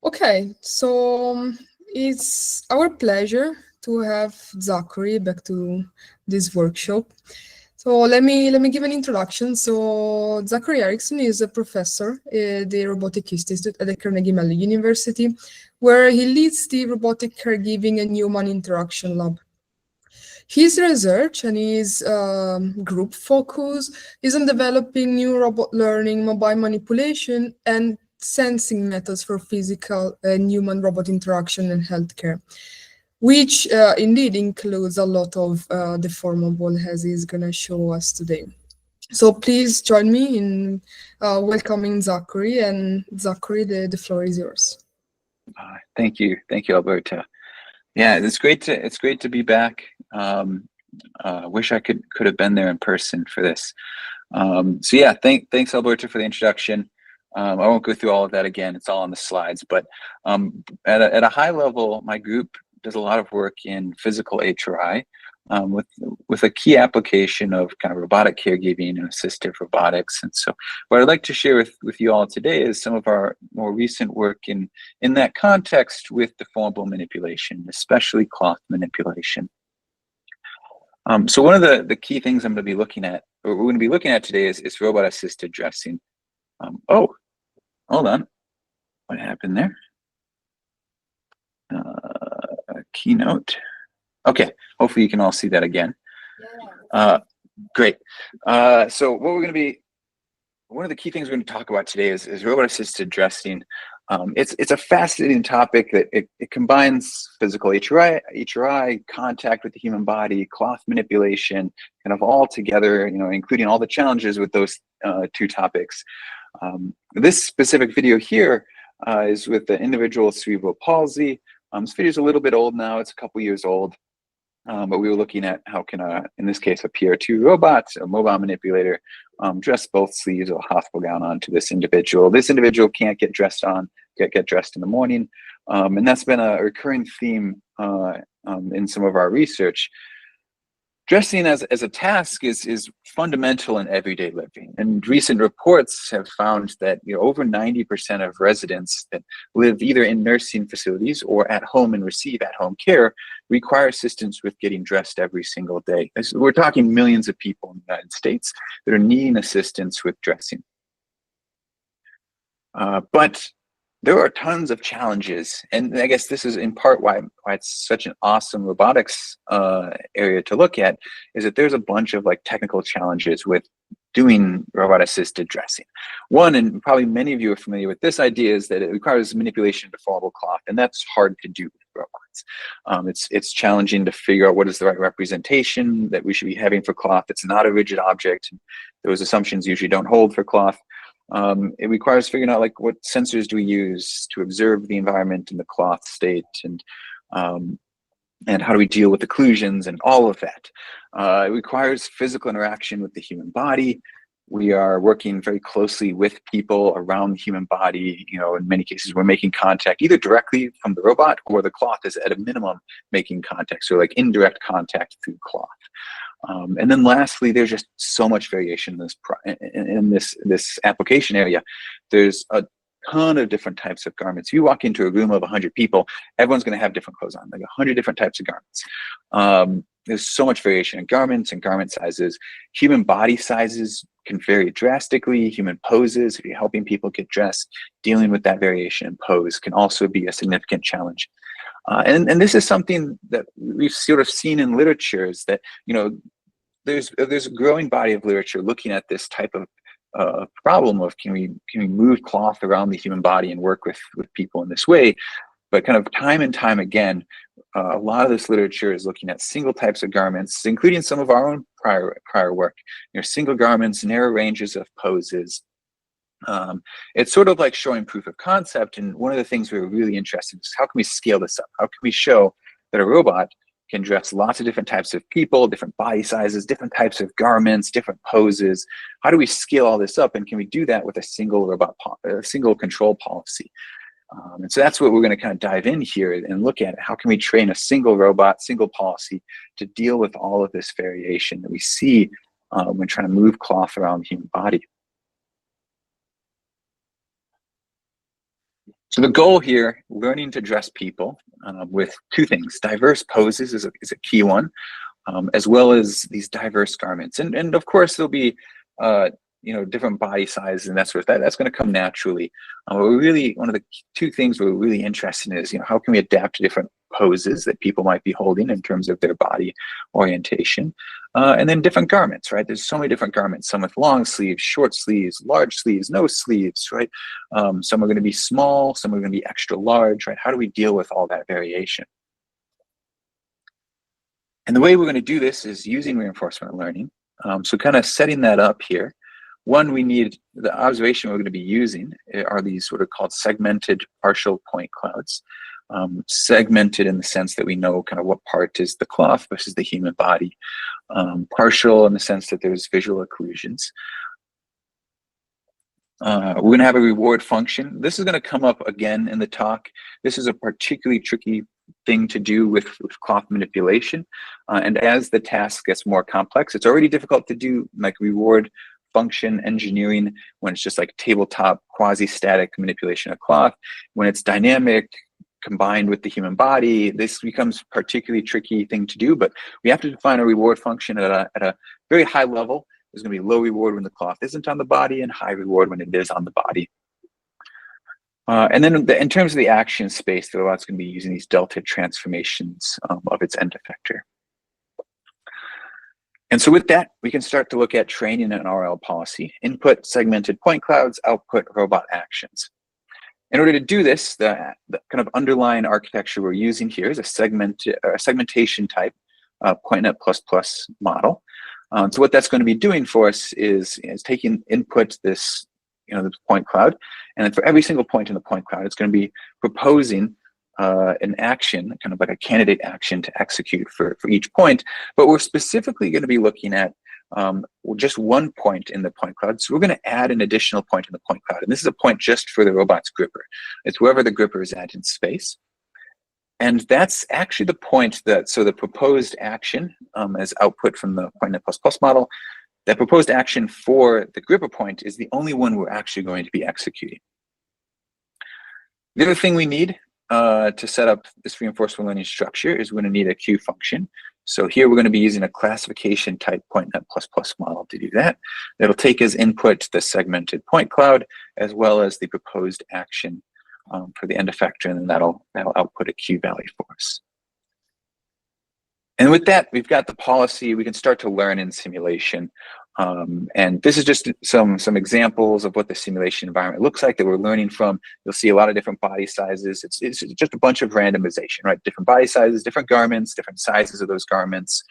Okay, so it's our pleasure to have Zackory back to this workshop. So let me give an introduction. So Zackory Erickson is a professor at the Robotics Institute at the Carnegie Mellon University, where he leads the Robotic Caregiving and Human Interaction Lab. His research and his group focus is on developing new robot learning, mobile manipulation, and sensing methods for physical and human-robot interaction in healthcare, which indeed includes a lot of deformable, as he's going to show us today. So please join me in welcoming Zackory. And Zackory, the floor is yours. Thank you, Alberta. Yeah, it's great to be back. Wish I could have been there in person for this. So yeah, thanks Alberta for the introduction. I won't go through all of that again. It's all on the slides. But at a high level, my group does a lot of work in physical HRI with a key application of kind of robotic caregiving and assistive robotics. And so what I'd like to share with you all today is some of our more recent work in that context with deformable manipulation, especially cloth manipulation. So one of the key things I'm going to be looking at, or we're going to be looking at today is robot-assisted dressing. Oh, hold on. What happened there? Keynote. Okay, hopefully you can all see that again. Great. So what we're going to be, one of the key things we're going to talk about today is robot-assisted dressing. It's a fascinating topic that it combines physical HRI, contact with the human body, cloth manipulation, kind of all together, including all the challenges with those two topics. This specific video here is with the individual with cerebral palsy. This video is a little bit old now. It's a couple years old. But we were looking at how can, in this case, a PR2 robot, a mobile manipulator, dress both sleeves of a hospital gown onto this individual. This individual can't get dressed get dressed in the morning. And that's been a recurring theme in some of our research. Dressing as a task is fundamental in everyday living. And recent reports have found that over 90% of residents that live either in nursing facilities or at home and receive at-home care require assistance with getting dressed every single day. We're talking millions of people in the United States that are needing assistance with dressing. But there are tons of challenges, and I guess this is in part why it's such an awesome robotics area to look at, is that there's a bunch of technical challenges with doing robot-assisted dressing. One, and probably many of you are familiar with this idea, is that it requires manipulation of deformable cloth, and that's hard to do with robots. It's challenging to figure out what is the right representation that we should be having for cloth. It's not a rigid object. Those assumptions usually don't hold for cloth. It requires figuring out what sensors do we use to observe the environment in the cloth state, and how do we deal with occlusions and all of that. It requires physical interaction with the human body. We are working very closely with people around the human body. In many cases, we're making contact either directly from the robot, or the cloth is at a minimum making contact, so indirect contact through cloth. And then lastly, there's just so much variation in this application area. There's a ton of different types of garments. If you walk into a room of 100 people, everyone's going to have different clothes on, 100 different types of garments. There's so much variation in garments and garment sizes. Human body sizes can vary drastically. Human poses, if you're helping people get dressed, dealing with that variation in pose can also be a significant challenge. And this is something that we've sort of seen in literature, is that there's a growing body of literature looking at this type of problem of can we move cloth around the human body and work with people in this way. But kind of time and time again, a lot of this literature is looking at single types of garments, including some of our own prior work. Single garments, narrow ranges of poses. It's sort of like showing proof of concept, and one of the things we were really interested in is how can we scale this up? How can we show that a robot can dress lots of different types of people, different body sizes, different types of garments, different poses? How do we scale all this up, and can we do that with a single single control policy? And so that's what we're going to kind of dive in here and look at. How can we train a single robot, single policy to deal with all of this variation that we see when trying to move cloth around the human body? So the goal here, learning to dress people with two things. Diverse poses is a key one, as well as these diverse garments. And of course, there'll be different body sizes and that sort of that. That's going to come naturally. We're really, one of the two things we're really interested in is, how can we adapt to different poses that people might be holding in terms of their body orientation, and then different garments, right? There's so many different garments, some with long sleeves, short sleeves, large sleeves, no sleeves, right? Some are going to be small, some are going to be extra large, right? How do we deal with all that variation? And the way we're going to do this is using reinforcement learning. So kind of setting that up here. One, we need, the observation we're going to be using are these what are called segmented partial point clouds. Segmented in the sense that we know kind of what part is the cloth versus the human body. Partial in the sense that there's visual occlusions. We're going to have a reward function. This is going to come up again in the talk. This is a particularly tricky thing to do with cloth manipulation. And as the task gets more complex, it's already difficult to do like reward function engineering when it's just like tabletop quasi-static manipulation of cloth. When it's dynamic combined with the human body, this becomes a particularly tricky thing to do, but we have to define a reward function at a very high level. There's going to be low reward when the cloth isn't on the body and high reward when it is on the body. And then in terms of the action space, the robot's going to be using these delta transformations of its end effector. And so with that, we can start to look at training an RL policy: input segmented point clouds, output robot actions. In order to do this, the kind of underlying architecture we're using here is a segmentation type PointNet++ model. So what that's going to be doing for us is taking input this point cloud, and then for every single point in the point cloud, it's going to be proposing an action, kind of like a candidate action to execute for each point. But we're specifically going to be looking at just one point in the point cloud. So we're going to add an additional point in the point cloud. And this is a point just for the robot's gripper. It's wherever the gripper is at in space. And that's actually the point so the proposed action as output from the PointNet++ model, that proposed action for the gripper point is the only one we're actually going to be executing. The other thing we need to set up this reinforcement learning structure is we're going to need a Q function. So here we're going to be using a classification type PointNet++ model to do that. It'll take as input the segmented point cloud as well as the proposed action for the end effector, and then that'll output a Q value for us. And with that, we've got the policy. We can start to learn in simulation. And this is just some examples of what the simulation environment looks like that we're learning from. You'll see a lot of different body sizes. It's just a bunch of randomization, right? Different body sizes, different garments, different sizes of those garments.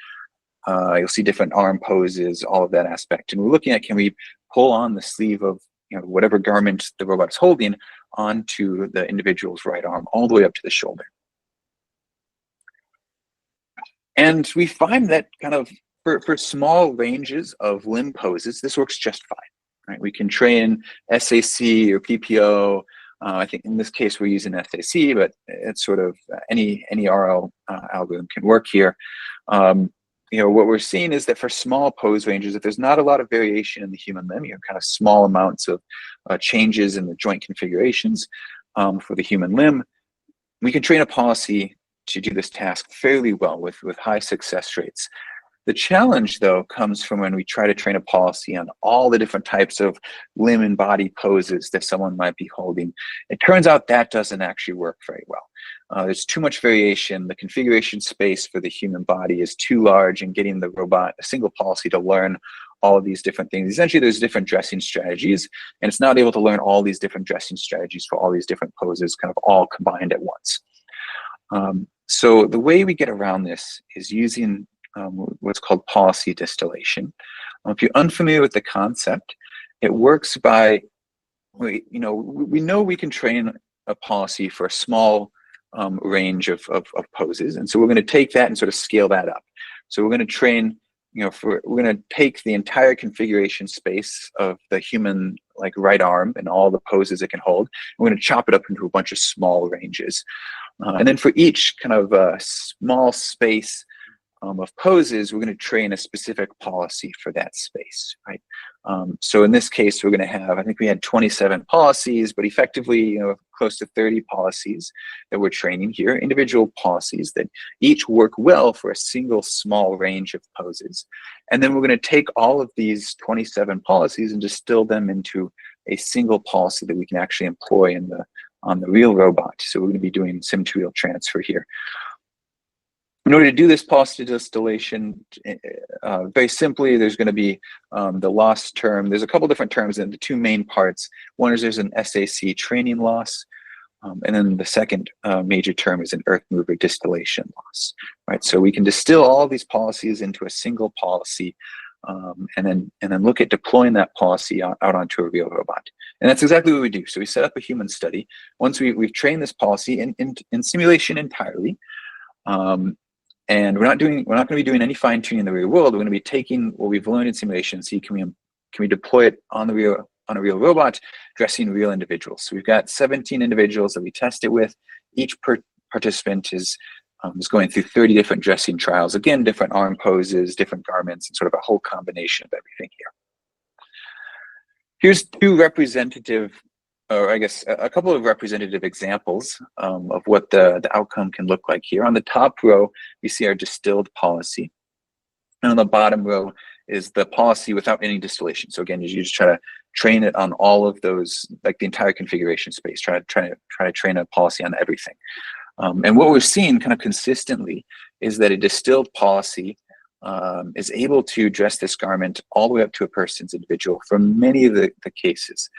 You'll see different arm poses, all of that aspect. And we're looking at, can we pull on the sleeve of whatever garment the robot is holding onto the individual's right arm, all the way up to the shoulder. And we find that kind of for small ranges of limb poses, this works just fine, right? We can train SAC or PPO. I think in this case, we're using SAC, but it's sort of any RL algorithm can work here. What we're seeing is that for small pose ranges, if there's not a lot of variation in the human limb, kind of small amounts of changes in the joint configurations for the human limb, we can train a policy to do this task fairly well with high success rates. The challenge, though, comes from when we try to train a policy on all the different types of limb and body poses that someone might be holding. It turns out that doesn't actually work very well. There's too much variation. The configuration space for the human body is too large, and getting the robot a single policy to learn all of these different things. Essentially, there's different dressing strategies, and it's not able to learn all these different dressing strategies for all these different poses kind of all combined at once. So the way we get around this is using what's called policy distillation. If you're unfamiliar with the concept, it works by, we know we can train a policy for a small range of poses. And so we're going to take that and sort of scale that up. So we're going to train, we're going to take the entire configuration space of the human right arm and all the poses it can hold. We're going to chop it up into a bunch of small ranges. And then for each kind of small space of poses, we're going to train a specific policy for that space, right? So in this case, we're going to have, I think we had 27 policies, but effectively, you know, close to 30 policies that we're training here, individual policies that each work well for a single small range of poses. And then we're going to take all of these 27 policies and distill them into a single policy that we can actually employ in on the real robot. So we're going to be doing sim-to-wheel transfer here. In order to do this policy distillation, very simply, there's going to be the loss term. There's a couple different terms in the two main parts. One is there's an SAC training loss, and then the second major term is an earth mover distillation loss. Right, so we can distill all these policies into a single policy, and then look at deploying that policy out onto a real robot. And that's exactly what we do. So we set up a human study. Once we've trained this policy in simulation entirely. And we're not going to be doing any fine tuning in the real world. We're going to be taking what we've learned in simulation, see can we deploy it on a real robot, dressing real individuals. So we've got 17 individuals that we test it with. Each participant is going through 30 different dressing trials. Again, different arm poses, different garments, and sort of a whole combination of everything here. Here's two representative, or I guess a couple of representative examples of what the outcome can look like here. On the top row, we see our distilled policy. And on the bottom row is the policy without any distillation. So again, you just try to train it on all of those, like the entire configuration space, try to train a policy on everything. And what we're seeing kind of consistently is that a distilled policy is able to dress this garment all the way up to a person's individual for many of the cases.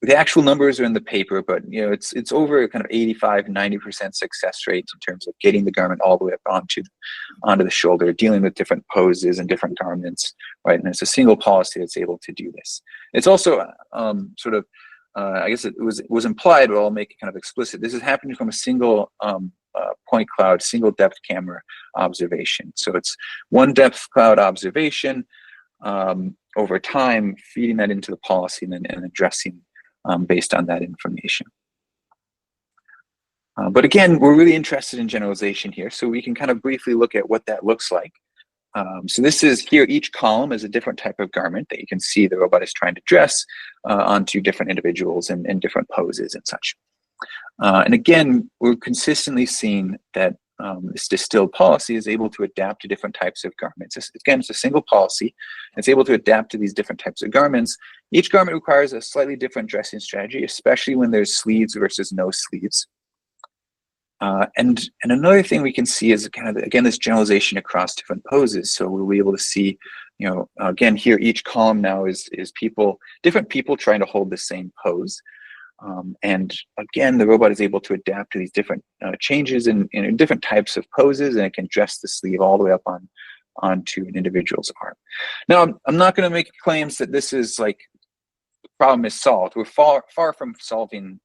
The actual numbers are in the paper, but you know it's over kind of 85–90% success rate in terms of getting the garment all the way up onto the shoulder, dealing with different poses and different garments, right? And it's a single policy that's able to do this. It's also sort of I guess it was implied, but I'll make it kind of explicit. This is happening from a single point cloud, single depth camera observation. So it's one depth cloud observation. Over time, feeding that into the policy and addressing based on that information. But again, we're really interested in generalization here, so we can kind of briefly look at what that looks like. So this is here, each column is a different type of garment that you can see the robot is trying to dress onto different individuals and different poses and such. And again, we're consistently seeing that this distilled policy is able to adapt to different types of garments. Again, it's a single policy. It's able to adapt to these different types of garments. Each garment requires a slightly different dressing strategy, especially when there's sleeves versus no sleeves. And another thing we can see is kind of, again, this generalization across different poses. So we'll be able to see, you know, again, here, each column now is different people trying to hold the same pose. And again, the robot is able to adapt to these different changes in different types of poses, and it can dress the sleeve all the way up onto an individual's arm. Now, I'm not going to make claims that this is like the problem is solved. We're far from solving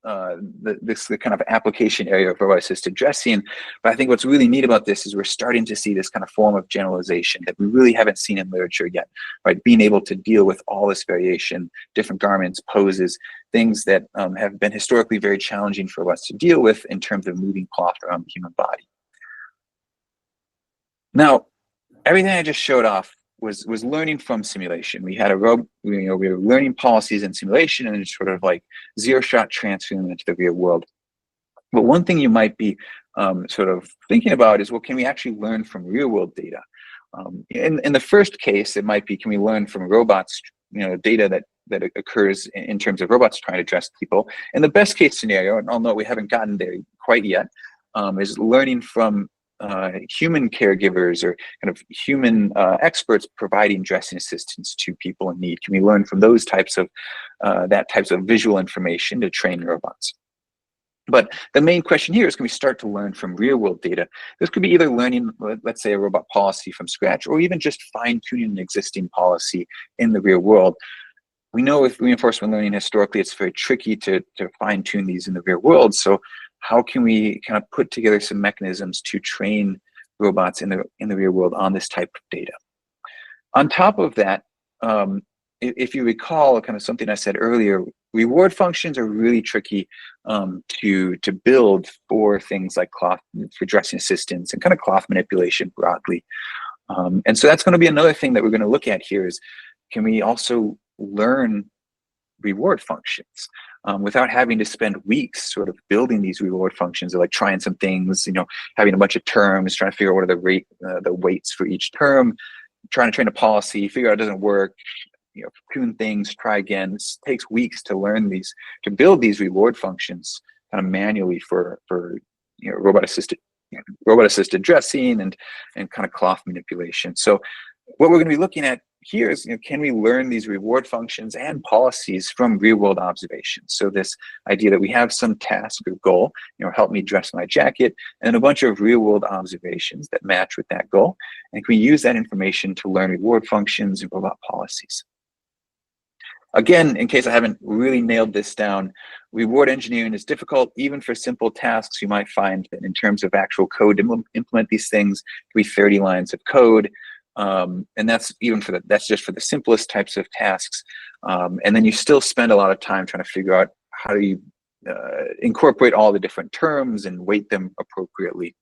the kind of application area of robot-assisted dressing, but I think what's really neat about this is we're starting to see this kind of form of generalization that we really haven't seen in literature yet, right? Being able to deal with all this variation, different garments, poses, things that have been historically very challenging for us to deal with in terms of moving cloth around the human body. Now, everything I just showed off was learning from simulation. We had we were learning policies in simulation and just sort of like zero-shot transferring them into the real world. But one thing you might be sort of thinking about is, well, can we actually learn from real-world data? In the first case, it might be, can we learn from robots, data that occurs in terms of robots trying to dress people? In the best case scenario, and I'll note we haven't gotten there quite yet, is learning from human caregivers or kind of human experts providing dressing assistance to people in need. Can we learn from those types of visual information to train robots? But the main question here is, can we start to learn from real world data? This could be either learning, let's say, a robot policy from scratch, or even just fine tuning an existing policy in the real world. We know with reinforcement learning historically, it's very tricky to fine tune these in the real world. So how can we kind of put together some mechanisms to train robots in the real world on this type of data? On top of that, if you recall kind of something I said earlier, reward functions are really tricky to build for things like cloth, for dressing assistance and kind of cloth manipulation broadly. And so that's going to be another thing that we're going to look at here is, can we also learn reward functions without having to spend weeks sort of building these reward functions, or like trying some things, having a bunch of terms, trying to figure out what are the weights for each term, trying to train a policy, figure out it doesn't work, tune things, try again. This takes weeks to learn these, to build these reward functions kind of manually for robot assisted dressing and kind of cloth manipulation. So what we're going to be looking at here is, can we learn these reward functions and policies from real world observations? So this idea that we have some task or goal, help me dress my jacket, and a bunch of real world observations that match with that goal. And can we use that information to learn reward functions and robot policies? Again, in case I haven't really nailed this down, reward engineering is difficult even for simple tasks. You might find that in terms of actual code to implement these things, it could be 30 lines of code. And that's just for the simplest types of tasks. And then you still spend a lot of time trying to figure out how do you incorporate all the different terms and weight them appropriately.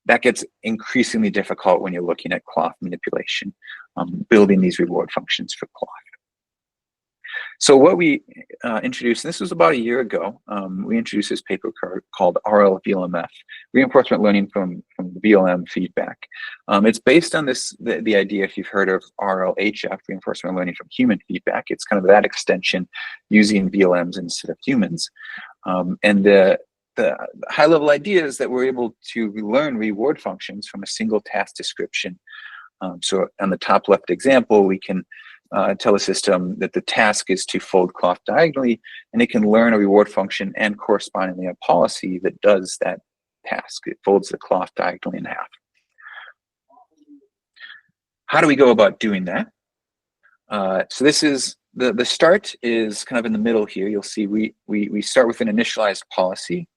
That gets increasingly difficult when you're looking at cloth manipulation, building these reward functions for cloth. So what we introduced, and this was about a year ago, we introduced this paper called RL-VLMF, Reinforcement Learning from VLM Feedback. It's based on the idea, if you've heard of RLHF, Reinforcement Learning from Human Feedback. It's kind of that extension using VLMs instead of humans. And the high-level idea is that we're able to learn reward functions from a single task description. So on the top left example, we can tell a system that the task is to fold cloth diagonally, and it can learn a reward function and correspondingly a policy that does that task. It folds the cloth diagonally in half. How do we go about doing that? So this is, the start is kind of in the middle here. You'll see we start with an initialized policy.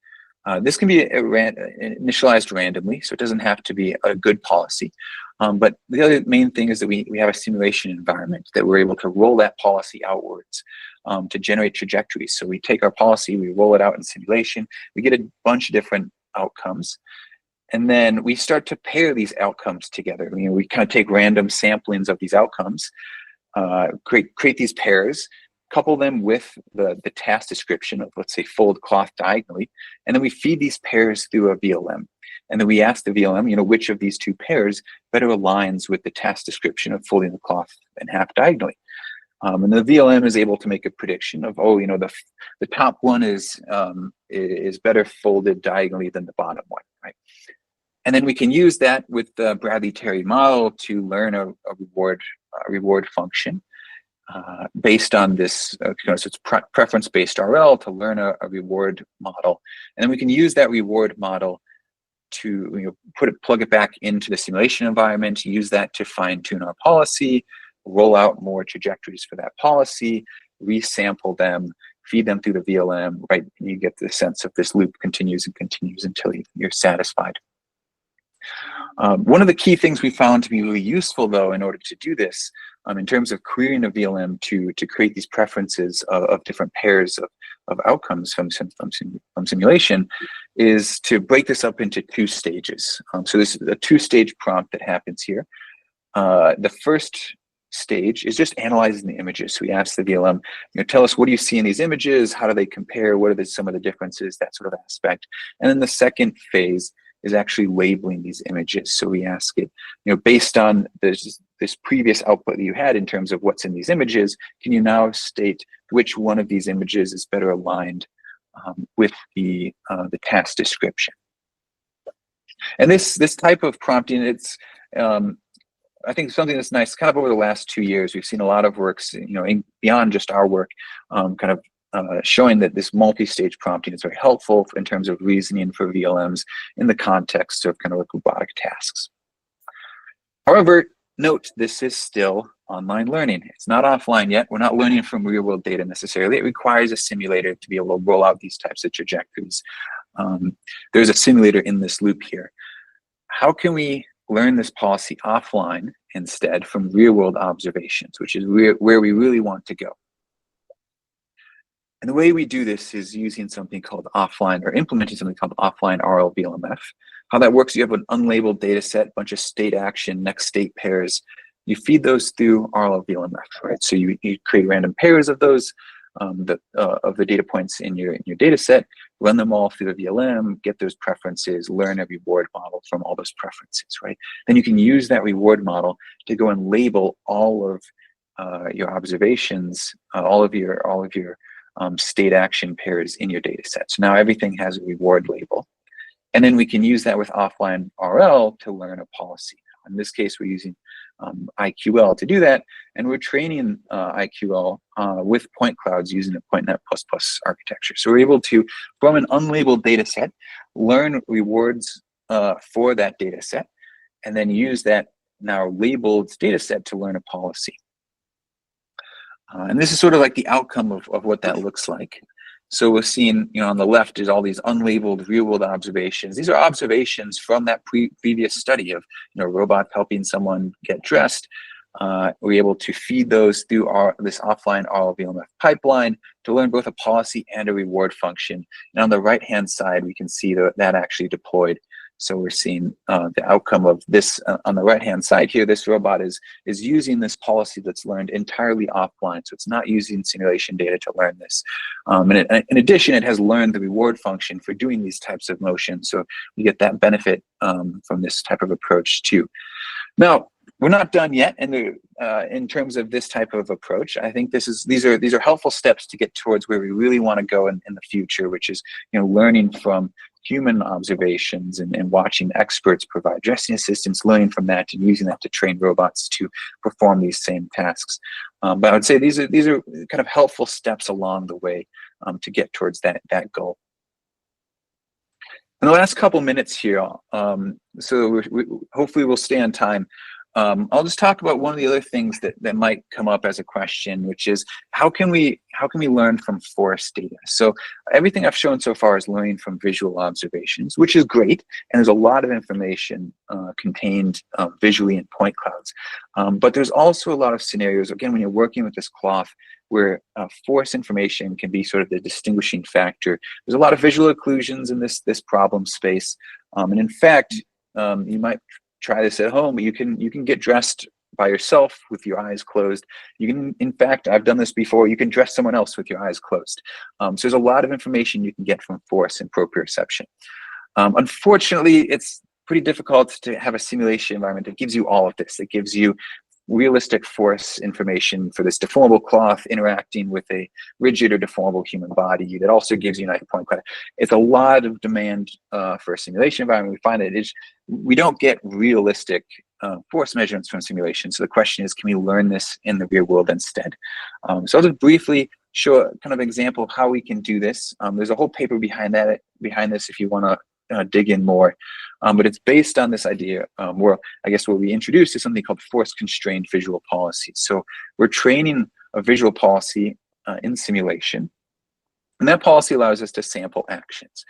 This can be initialized randomly, so it doesn't have to be a good policy. But the other main thing is that we have a simulation environment that we're able to roll that policy outwards to generate trajectories. So we take our policy, we roll it out in simulation, we get a bunch of different outcomes, and then we start to pair these outcomes together. We kind of take random samplings of these outcomes, create these pairs, couple them with the task description of, let's say, fold cloth diagonally, and then we feed these pairs through a VLM. And then we ask the VLM, which of these two pairs better aligns with the task description of folding the cloth in half diagonally. And the VLM is able to make a prediction of, the top one is better folded diagonally than the bottom one, right? And then we can use that with the Bradley-Terry model to learn a reward function based on this, so it's preference-based RL to learn a reward model. And then we can use that reward model to plug it back into the simulation environment, use that to fine-tune our policy, roll out more trajectories for that policy, resample them, feed them through the VLM, right? And you get the sense of this loop continues and continues until you're satisfied. One of the key things we found to be really useful, though, in order to do this, in terms of querying a VLM to create these preferences of different pairs of outcomes from simulation, is to break this up into two stages. So this is a two-stage prompt that happens here. The first stage is just analyzing the images. So we ask the VLM, tell us, what do you see in these images? How do they compare? What are some of the differences? That sort of aspect. And then the second phase is actually labeling these images. So we ask it, based on this previous output that you had in terms of what's in these images, can you now state which one of these images is better aligned with the task description? And this type of prompting, it's I think something that's nice. Kind of over the last 2 years, we've seen a lot of works, beyond just our work, showing that this multi-stage prompting is very helpful in terms of reasoning for VLMs in the context of kind of like robotic tasks. However, note this is still online learning. It's not offline yet. We're not learning from real world data necessarily. It requires a simulator to be able to roll out these types of trajectories. There's a simulator in this loop here. How can we learn this policy offline instead from real world observations, which is where we really want to go? And the way we do this is using something called offline, or implementing something called offline RLVLMF. How that works, you have an unlabeled data set, bunch of state action, next state pairs. You feed those through RLVLMF, right? So you create random pairs of those, of the data points in your data set, run them all through the VLM, get those preferences, learn a reward model from all those preferences, right? Then you can use that reward model to go and label all of your observations, all of your state action pairs in your data set. So now everything has a reward label. And then we can use that with offline RL to learn a policy. In this case, we're using IQL to do that, and we're training IQL with point clouds using a PointNet++ architecture. So we're able to, from an unlabeled data set, learn rewards for that data set, and then use that now labeled data set to learn a policy. And this is sort of like the outcome of what that looks like. So we're seeing, on the left is all these unlabeled real-world observations. These are observations from that previous study of, robots helping someone get dressed. We're able to feed those through this offline RLVLMF pipeline to learn both a policy and a reward function. And on the right-hand side, we can see that actually deployed. So we're seeing the outcome of this on the right-hand side here. This robot is using this policy that's learned entirely offline. So it's not using simulation data to learn this. And in addition, it has learned the reward function for doing these types of motions. So we get that benefit from this type of approach too. Now, we're not done yet in terms of this type of approach. I think these are helpful steps to get towards where we really want to go in the future, which is learning from human observations and watching experts provide dressing assistance, learning from that and using that to train robots to perform these same tasks. But I would say these are kind of helpful steps along the way to get towards that goal. In the last couple minutes here, so hopefully we'll stay on time. I'll just talk about one of the other things that might come up as a question, which is how can we learn from forest data? So everything I've shown so far is learning from visual observations, which is great, and there's a lot of information contained visually in point clouds. But there's also a lot of scenarios, again, when you're working with this cloth, where force information can be sort of the distinguishing factor. There's a lot of visual occlusions in this problem space, and in fact, you might try this at home, but you can get dressed by yourself with your eyes closed. You can, in fact, I've done this before, you can dress someone else with your eyes closed. So there's a lot of information you can get from force and proprioception. Unfortunately, it's pretty difficult to have a simulation environment that gives you all of this. It gives you realistic force information for this deformable cloth interacting with a rigid or deformable human body that also gives you a nice point cloud. It's a lot of demand for a simulation environment. We find that we don't get realistic force measurements from simulation. So the question is, can we learn this in the real world instead? So I'll just briefly show a kind of example of how we can do this. There's a whole paper behind this if you want to dig in more. But it's based on this idea where I guess what we introduced is something called force-constrained visual policies. So we're training a visual policy in simulation, and that policy allows us to sample actions.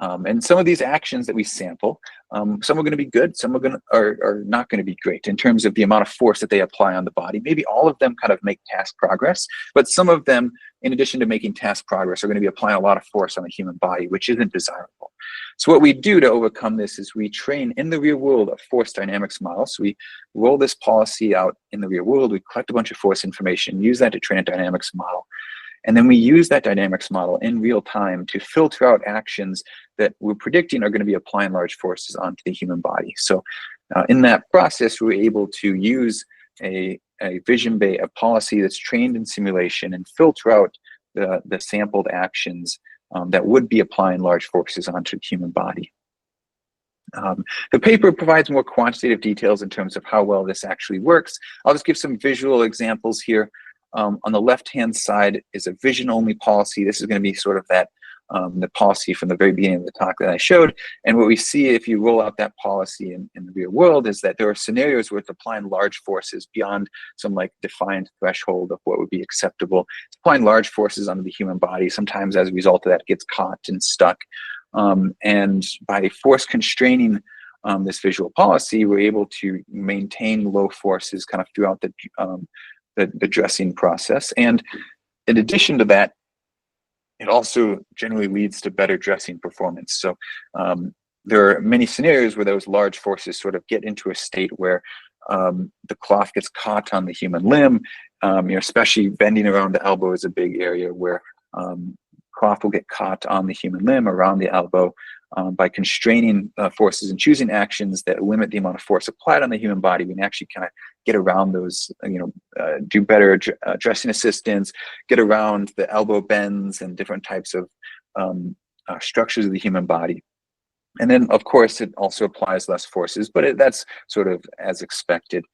And some of these actions that we sample, some are going to be good, some are not going to be great in terms of the amount of force that they apply on the body. Maybe all of them kind of make task progress, but some of them, in addition to making task progress, are going to be applying a lot of force on the human body, which isn't desirable. So what we do to overcome this is we train in the real world a force dynamics model. So we roll this policy out in the real world, we collect a bunch of force information, use that to train a dynamics model. And then we use that dynamics model in real time to filter out actions that we're predicting are going to be applying large forces onto the human body. So in that process, we're able to use a policy that's trained in simulation and filter out the sampled actions that would be applying large forces onto the human body. The paper provides more quantitative details in terms of how well this actually works. I'll just give some visual examples here. On the left-hand side is a vision-only policy. This is going to be sort of that the policy from the very beginning of the talk that I showed. And what we see if you roll out that policy in the real world is that there are scenarios where it's applying large forces beyond some like defined threshold of what would be acceptable. It's applying large forces onto the human body. Sometimes as a result of that, it gets caught and stuck. And by force constraining this visual policy, we're able to maintain low forces kind of throughout the dressing process. And in addition to that, it also generally leads to better dressing performance. So there are many scenarios where those large forces sort of get into a state where the cloth gets caught on the human limb. Especially bending around the elbow is a big area where cloth will get caught on the human limb around the elbow by constraining forces and choosing actions that limit the amount of force applied on the human body. We can actually kind of get around those, do better dressing assistance, get around the elbow bends and different types of structures of the human body. And then, of course, it also applies less forces, but that's sort of as expected.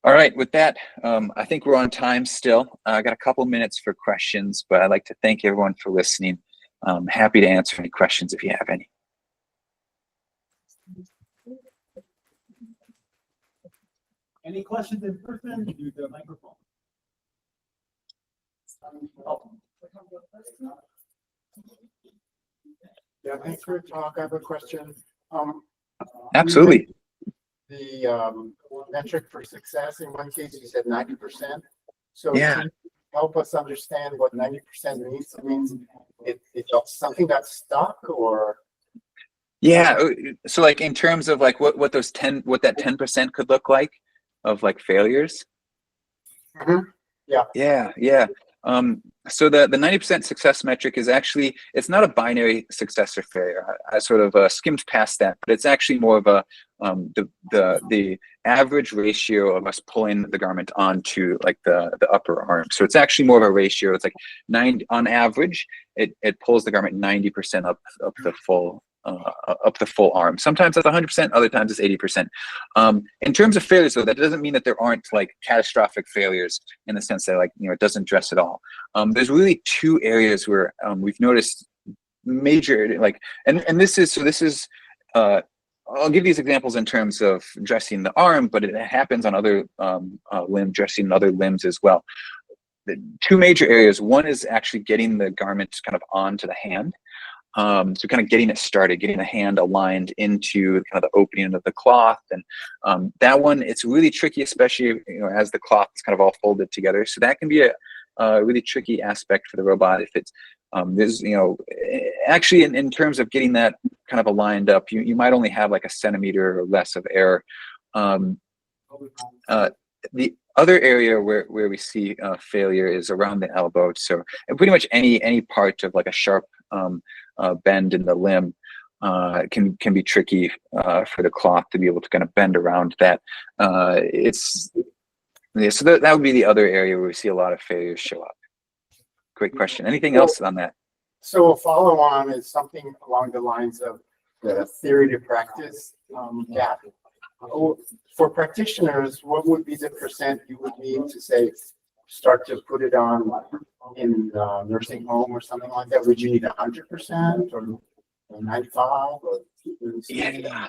All right, with that, I think we're on time still. I got a couple minutes for questions, but I'd like to thank everyone for listening. I'm happy to answer any questions if you have any. Any questions in person? Use the microphone. Yeah, thanks for your talk. I have a question. Absolutely. The metric for success, in one case you said 90%. So Yeah. can you help us understand what 90% means? It means something got stuck, or? Yeah, so like in terms of like what that 10% could look like of like failures. Mm-hmm. Yeah. Yeah. So the 90% success metric is actually, it's not a binary success or failure. I sort of skimmed past that, but it's actually more of a the average ratio of us pulling the garment onto like the upper arm. So it's actually more of a ratio. It's like on average, it pulls the garment 90% up the full arm. Sometimes that's 100%, other times it's 80%. In terms of failures, though, that doesn't mean that there aren't like catastrophic failures in the sense that like, it doesn't dress at all. There's really two areas where we've noticed major, like, and this is I'll give these examples in terms of dressing the arm, but it happens on other dressing other limbs as well. The two major areas. One is actually getting the garment kind of onto the hand. So kind of getting it started, getting the hand aligned into kind of the opening of the cloth. And that one, it's really tricky, especially as the cloth is kind of all folded together. So that can be a really tricky aspect for the robot. If it's there's actually in terms of getting that kind of aligned up, you might only have like a centimeter or less of error. The other area where we see failure is around the elbow. So pretty much any part of like a sharp bend in the limb can be tricky for the cloth to be able to kind of bend around that. So that would be the other area where we see a lot of failures show up. Great question. Anything else on that? So a follow-on is something along the lines of the theory to practice gap. For practitioners, what would be the percent you would need to say start to put it on in nursing home or something like that? Would you need 100% or 95? Yeah,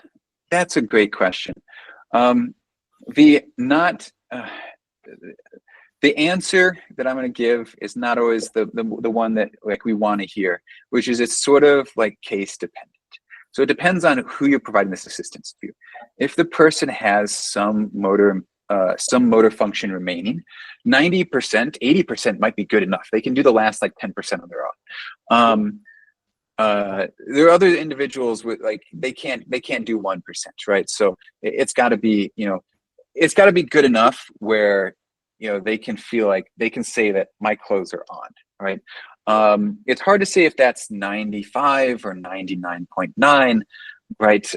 that's a great question. The answer that I'm going to give is not always the one that like we want to hear, which is it's sort of like case dependent. So it depends on who you're providing this assistance to. If the person has some motor function remaining, 90%, 80% might be good enough. They can do the last like 10% on their own. There are other individuals with like they can't do 1%, right? So it's got to be it's got to be good enough where they can feel like they can say that my clothes are on, right? It's hard to say if that's 95 or 99.9, right?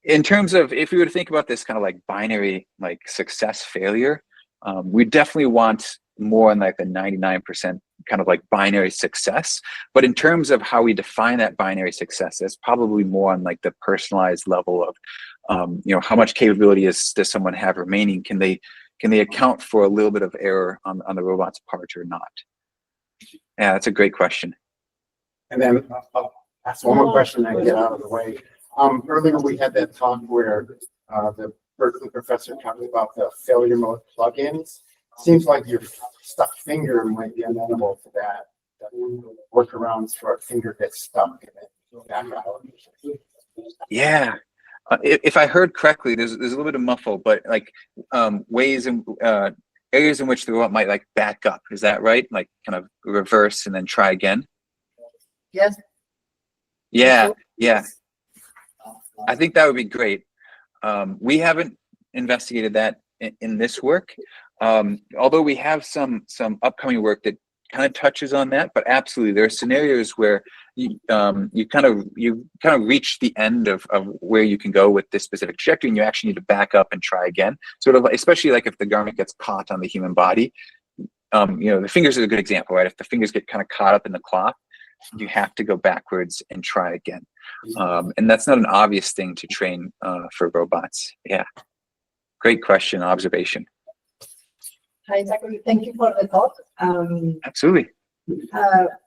In terms of if we were to think about this kind of like binary like success failure, we definitely want more on like the 99% kind of like binary success. But in terms of how we define that binary success, it's probably more on like the personalized level of how much capability does someone have remaining? Can they account for a little bit of error on the robot's part or not? Yeah, that's a great question. And then I'll ask one more question and get out of the way. Earlier we had that talk where the Berkeley professor talked about the failure mode plugins. Seems like your stuck finger might be amenable to that. Workarounds for a finger gets stuck and then back out. Yeah. If I heard correctly, there's a little bit of muffle, but like ways and areas in which the robot might like back up. Is that right? Like kind of reverse and then try again? Yes. Yeah, yeah. I think that would be great. We haven't investigated that in this work, although we have some upcoming work that kind of touches on that. But absolutely, there are scenarios where you kind of reach the end of where you can go with this specific trajectory, and you actually need to back up and try again. Sort of, especially like if the garment gets caught on the human body. The fingers are a good example, right? If the fingers get kind of caught up in the cloth, you have to go backwards and try again. And that's not an obvious thing to train for robots. Yeah, great question, observation. Hi, Zackory. Thank you for the talk. Absolutely.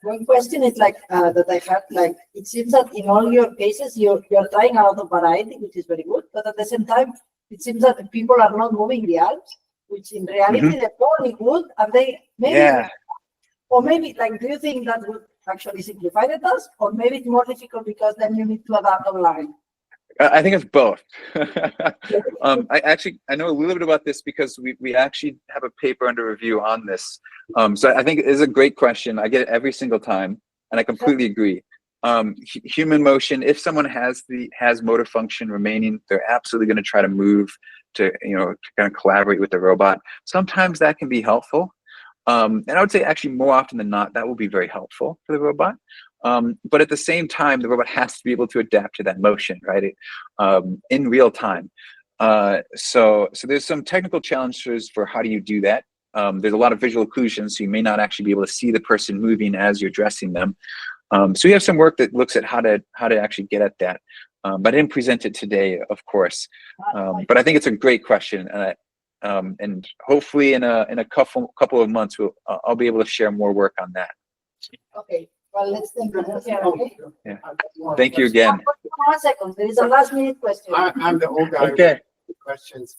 One question is like that I have, like, it seems that in all your cases, you're trying a lot of variety, which is very good, but at the same time, it seems that people are not moving the arms, which in reality, they're probably good, and they maybe, or maybe, like, do you think that would actually simplify the task, or maybe it's more difficult because then you need to adapt online? I think it's both. I know a little bit about this because we actually have a paper under review on this. So I think it is a great question. I get it every single time, and I completely agree. Human motion, if someone has motor function remaining, they're absolutely going to try to move to kind of collaborate with the robot. Sometimes that can be helpful. And I would say actually more often than not, that will be very helpful for the robot. But at the same time, the robot has to be able to adapt to that motion, right? In real time. So there's some technical challenges for how do you do that. There's a lot of visual occlusion, so you may not actually be able to see the person moving as you're dressing them. So we have some work that looks at how to actually get at that. But I didn't present it today, of course. But I think it's a great question. And hopefully in a couple of months, I'll be able to share more work on that. Okay. Well, let's think. Okay. Yeah. Thank you again. 1 second. There is a last minute question. I'm the old guy. Okay. With questions.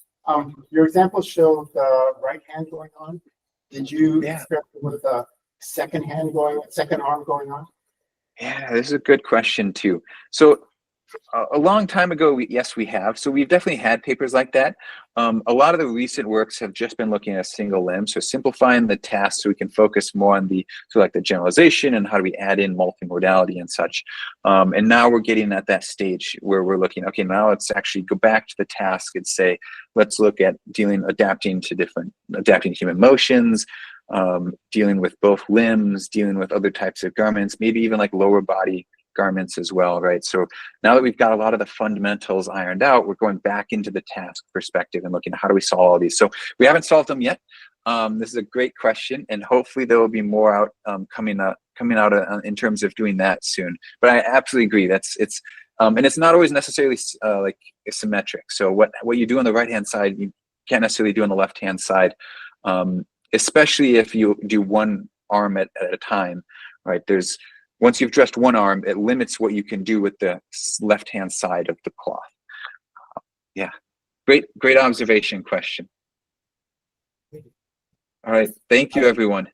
Your example showed the right hand going on. Did you experiment with the second arm going on? Yeah, this is a good question too. So a long time ago, yes, we have. So we've definitely had papers like that. A lot of the recent works have just been looking at a single limb, so simplifying the task so we can focus more on the generalization and how do we add in multimodality and such. And now we're getting at that stage where we're looking, okay, now let's actually go back to the task and say, let's look at adapting to human motions, dealing with both limbs, dealing with other types of garments, maybe even like lower body garments as well, right? So now that we've got a lot of the fundamentals ironed out, we're going back into the task perspective and looking at how do we solve all these. So we haven't solved them yet. This is a great question, and hopefully there will be more out coming out in terms of doing that soon. But I absolutely agree. And it's not always necessarily like symmetric. So what you do on the right hand side, you can't necessarily do on the left hand side, especially if you do one arm at a time, right? Once you've dressed one arm, it limits what you can do with the left-hand side of the cloth. Yeah, great observation question. All right, thank you, everyone.